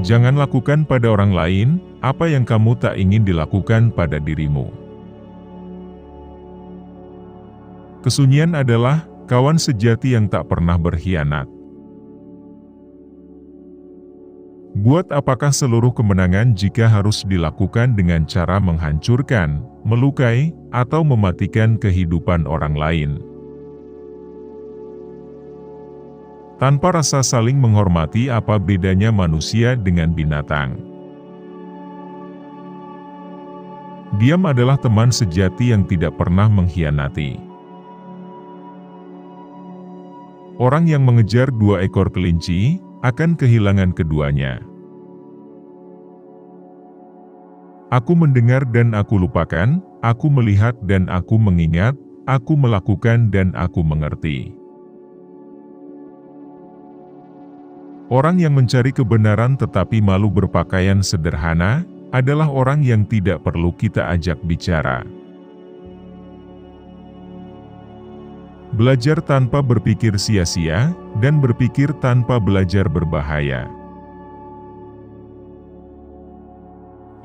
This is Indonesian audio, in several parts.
Jangan lakukan pada orang lain apa yang kamu tak ingin dilakukan pada dirimu. Kesunyian adalah kawan sejati yang tak pernah berkhianat. Buat apakah seluruh kemenangan jika harus dilakukan dengan cara menghancurkan, melukai, atau mematikan kehidupan orang lain? Tanpa rasa saling menghormati, apa bedanya manusia dengan binatang? Diam adalah teman sejati yang tidak pernah mengkhianati. Orang yang mengejar 2 ekor kelinci akan kehilangan keduanya. Aku mendengar dan aku lupakan, aku melihat dan aku mengingat, aku melakukan dan aku mengerti. Orang yang mencari kebenaran tetapi malu berpakaian sederhana, adalah orang yang tidak perlu kita ajak bicara. Belajar tanpa berpikir sia-sia, dan berpikir tanpa belajar berbahaya.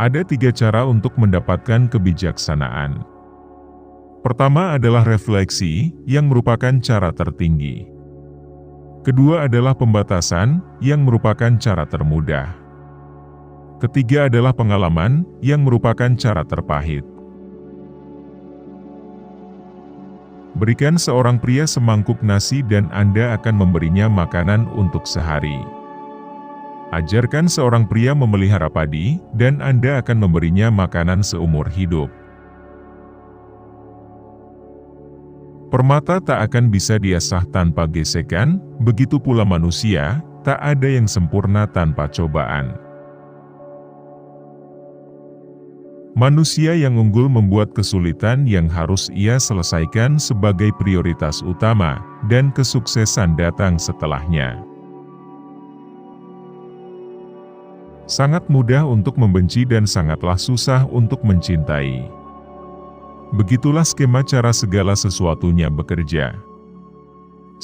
Ada 3 cara untuk mendapatkan kebijaksanaan. Pertama adalah refleksi, yang merupakan cara tertinggi. Kedua adalah pembatasan, yang merupakan cara termudah. Ketiga adalah pengalaman, yang merupakan cara terpahit. Berikan seorang pria semangkuk nasi dan Anda akan memberinya makanan untuk sehari. Ajarkan seorang pria memelihara padi, dan Anda akan memberinya makanan seumur hidup. Permata tak akan bisa diasah tanpa gesekan, begitu pula manusia, tak ada yang sempurna tanpa cobaan. Manusia yang unggul membuat kesulitan yang harus ia selesaikan sebagai prioritas utama, dan kesuksesan datang setelahnya. Sangat mudah untuk membenci dan sangatlah susah untuk mencintai. Begitulah skema cara segala sesuatunya bekerja.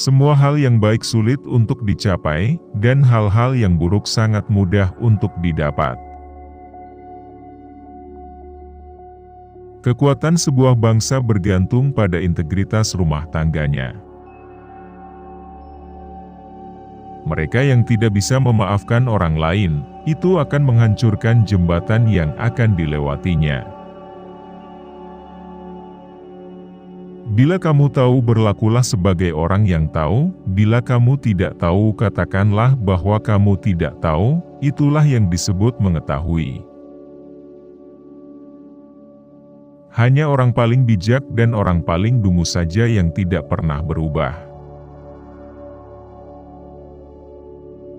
Semua hal yang baik sulit untuk dicapai, dan hal-hal yang buruk sangat mudah untuk didapat. Kekuatan sebuah bangsa bergantung pada integritas rumah tangganya. Mereka yang tidak bisa memaafkan orang lain, itu akan menghancurkan jembatan yang akan dilewatinya. Bila kamu tahu, berlakulah sebagai orang yang tahu. Bila kamu tidak tahu, katakanlah bahwa kamu tidak tahu. Itulah yang disebut mengetahui. Hanya orang paling bijak dan orang paling dungu saja yang tidak pernah berubah.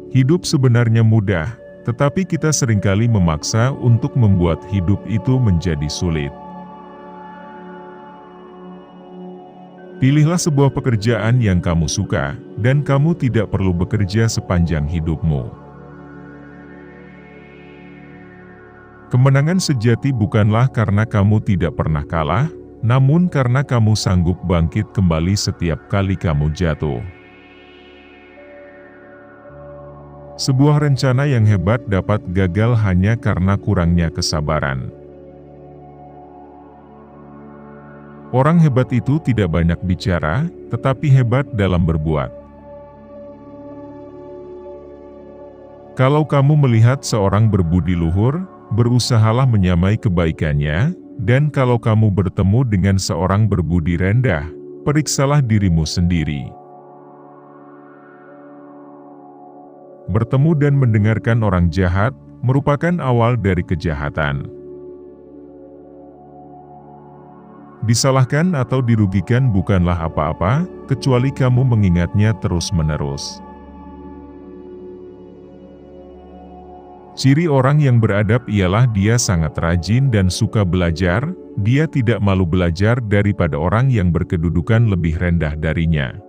Hidup sebenarnya mudah, tetapi kita seringkali memaksa untuk membuat hidup itu menjadi sulit. Pilihlah sebuah pekerjaan yang kamu suka, dan kamu tidak perlu bekerja sepanjang hidupmu. Kemenangan sejati bukanlah karena kamu tidak pernah kalah, namun karena kamu sanggup bangkit kembali setiap kali kamu jatuh. Sebuah rencana yang hebat dapat gagal hanya karena kurangnya kesabaran. Orang hebat itu tidak banyak bicara, tetapi hebat dalam berbuat. Kalau kamu melihat seorang berbudi luhur, berusahalah menyamai kebaikannya, dan kalau kamu bertemu dengan seorang berbudi rendah, periksalah dirimu sendiri. Bertemu dan mendengarkan orang jahat, merupakan awal dari kejahatan. Disalahkan atau dirugikan bukanlah apa-apa, kecuali kamu mengingatnya terus-menerus. Ciri orang yang beradab ialah dia sangat rajin dan suka belajar, dia tidak malu belajar daripada orang yang berkedudukan lebih rendah darinya.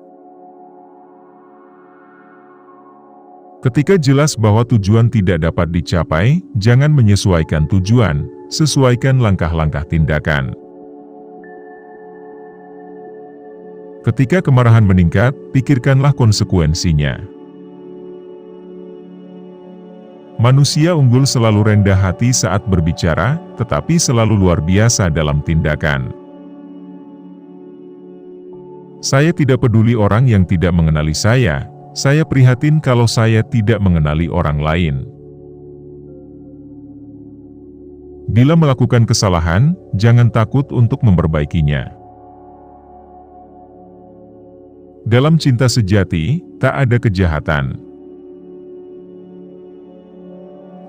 Ketika jelas bahwa tujuan tidak dapat dicapai, jangan menyesuaikan tujuan, sesuaikan langkah-langkah tindakan. Ketika kemarahan meningkat, pikirkanlah konsekuensinya. Manusia unggul selalu rendah hati saat berbicara, tetapi selalu luar biasa dalam tindakan. Saya tidak peduli orang yang tidak mengenali saya prihatin kalau saya tidak mengenali orang lain. Bila melakukan kesalahan, jangan takut untuk memperbaikinya. Dalam cinta sejati, tak ada kejahatan.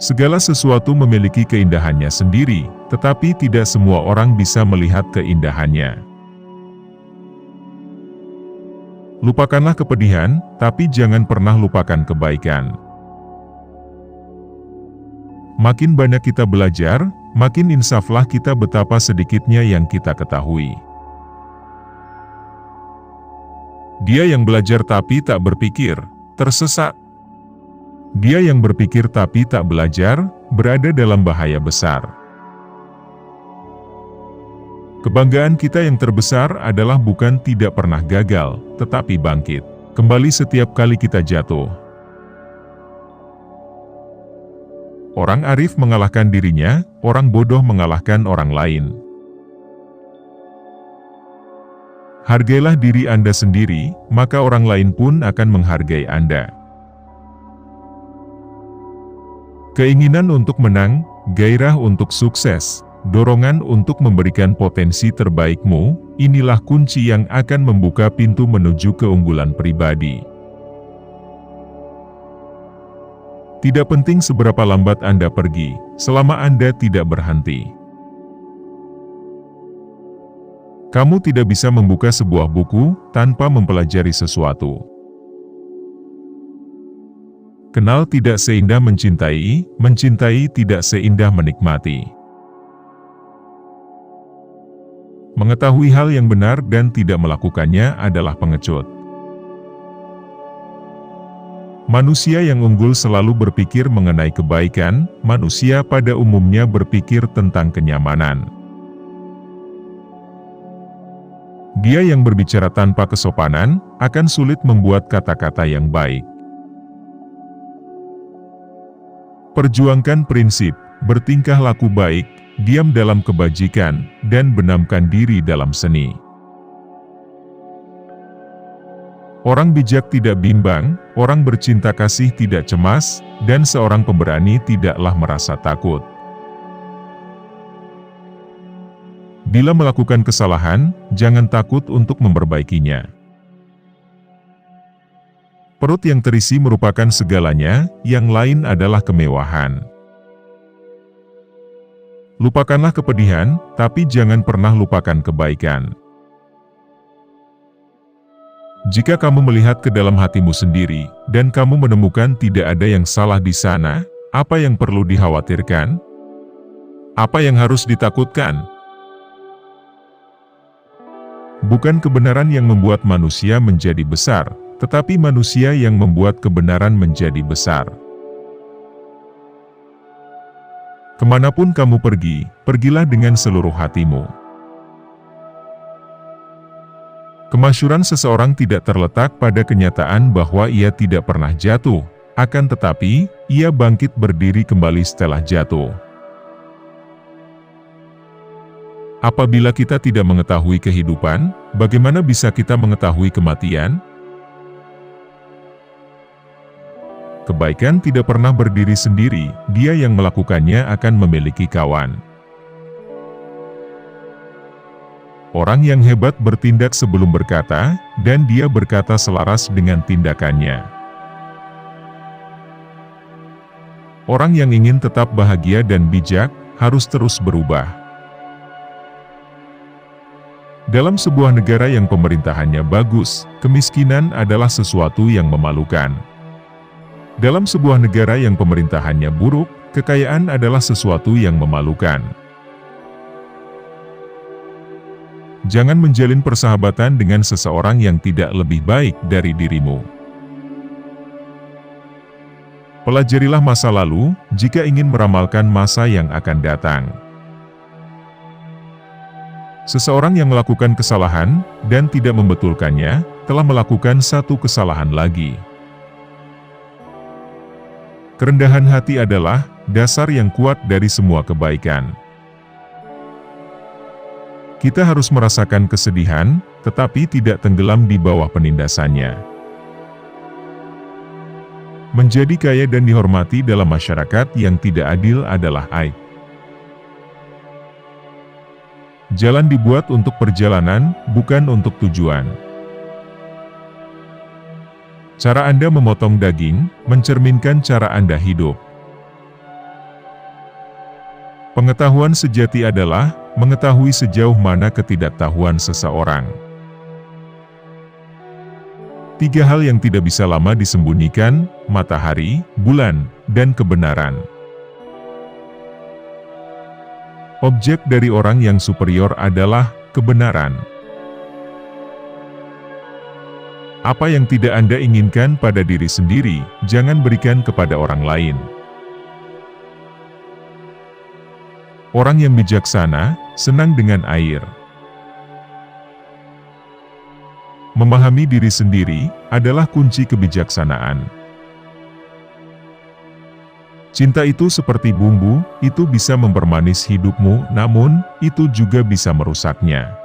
Segala sesuatu memiliki keindahannya sendiri, tetapi tidak semua orang bisa melihat keindahannya. Lupakanlah kepedihan, tapi jangan pernah lupakan kebaikan. Makin banyak kita belajar, makin insaflah kita betapa sedikitnya yang kita ketahui. Dia yang belajar tapi tak berpikir, tersesat. Dia yang berpikir tapi tak belajar, berada dalam bahaya besar. Kebanggaan kita yang terbesar adalah bukan tidak pernah gagal, tetapi bangkit kembali setiap kali kita jatuh. Orang arif mengalahkan dirinya, orang bodoh mengalahkan orang lain. Hargailah diri Anda sendiri, maka orang lain pun akan menghargai Anda. Keinginan untuk menang, gairah untuk sukses, dorongan untuk memberikan potensi terbaikmu, inilah kunci yang akan membuka pintu menuju keunggulan pribadi. Tidak penting seberapa lambat Anda pergi, selama Anda tidak berhenti. Kamu tidak bisa membuka sebuah buku tanpa mempelajari sesuatu. Kenal tidak seindah mencintai, mencintai tidak seindah menikmati. Mengetahui hal yang benar dan tidak melakukannya adalah pengecut. Manusia yang unggul selalu berpikir mengenai kebaikan, manusia pada umumnya berpikir tentang kenyamanan. Dia yang berbicara tanpa kesopanan, akan sulit membuat kata-kata yang baik. Perjuangkan prinsip, bertingkah laku baik, diam dalam kebajikan, dan benamkan diri dalam seni. Orang bijak tidak bimbang, orang bercinta kasih tidak cemas, dan seorang pemberani tidaklah merasa takut. Bila melakukan kesalahan, jangan takut untuk memperbaikinya. Perut yang terisi merupakan segalanya, yang lain adalah kemewahan. Lupakanlah kepedihan, tapi jangan pernah lupakan kebaikan. Jika kamu melihat ke dalam hatimu sendiri, dan kamu menemukan tidak ada yang salah di sana, apa yang perlu dikhawatirkan? Apa yang harus ditakutkan? Bukan kebenaran yang membuat manusia menjadi besar, tetapi manusia yang membuat kebenaran menjadi besar. Kemanapun kamu pergi, pergilah dengan seluruh hatimu. Kemasyhuran seseorang tidak terletak pada kenyataan bahwa ia tidak pernah jatuh, akan tetapi, ia bangkit berdiri kembali setelah jatuh. Apabila kita tidak mengetahui kehidupan, bagaimana bisa kita mengetahui kematian? Kebaikan tidak pernah berdiri sendiri, dia yang melakukannya akan memiliki kawan. Orang yang hebat bertindak sebelum berkata, dan dia berkata selaras dengan tindakannya. Orang yang ingin tetap bahagia dan bijak, harus terus berubah. Dalam sebuah negara yang pemerintahannya bagus, kemiskinan adalah sesuatu yang memalukan. Dalam sebuah negara yang pemerintahannya buruk, kekayaan adalah sesuatu yang memalukan. Jangan menjalin persahabatan dengan seseorang yang tidak lebih baik dari dirimu. Pelajarilah masa lalu, jika ingin meramalkan masa yang akan datang. Seseorang yang melakukan kesalahan, dan tidak membetulkannya, telah melakukan satu kesalahan lagi. Kerendahan hati adalah dasar yang kuat dari semua kebaikan. Kita harus merasakan kesedihan, tetapi tidak tenggelam di bawah penindasannya. Menjadi kaya dan dihormati dalam masyarakat yang tidak adil adalah aib. Jalan dibuat untuk perjalanan, bukan untuk tujuan. Cara Anda memotong daging, mencerminkan cara Anda hidup. Pengetahuan sejati adalah mengetahui sejauh mana ketidaktahuan seseorang. 3 hal yang tidak bisa lama disembunyikan: matahari, bulan, dan kebenaran. Objek dari orang yang superior adalah kebenaran. Apa yang tidak Anda inginkan pada diri sendiri, jangan berikan kepada orang lain. Orang yang bijaksana, senang dengan air. Memahami diri sendiri, adalah kunci kebijaksanaan. Cinta itu seperti bumbu, itu bisa mempermanis hidupmu, namun, itu juga bisa merusaknya.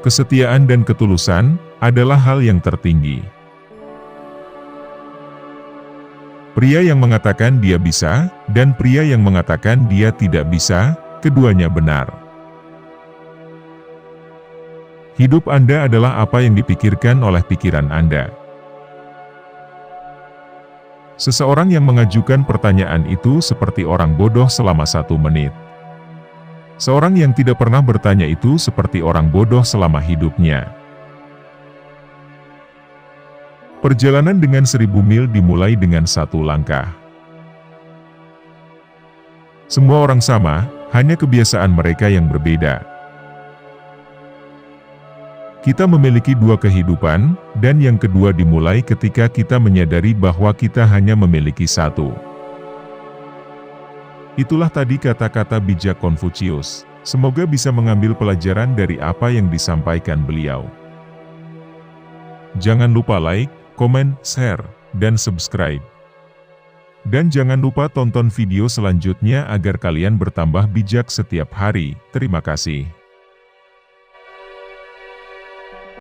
Kesetiaan dan ketulusan adalah hal yang tertinggi. Pria yang mengatakan dia bisa, dan pria yang mengatakan dia tidak bisa, keduanya benar. Hidup Anda adalah apa yang dipikirkan oleh pikiran Anda. Seseorang yang mengajukan pertanyaan itu seperti orang bodoh selama 1 menit. Seorang yang tidak pernah bertanya itu seperti orang bodoh selama hidupnya. Perjalanan dengan 1000 mil dimulai dengan 1 langkah. Semua orang sama, hanya kebiasaan mereka yang berbeda. Kita memiliki 2 kehidupan, dan yang kedua dimulai ketika kita menyadari bahwa kita hanya memiliki 1. Itulah tadi kata-kata bijak Konfusius. Semoga bisa mengambil pelajaran dari apa yang disampaikan beliau. Jangan lupa like, komen, share, dan subscribe. Dan jangan lupa tonton video selanjutnya agar kalian bertambah bijak setiap hari. Terima kasih.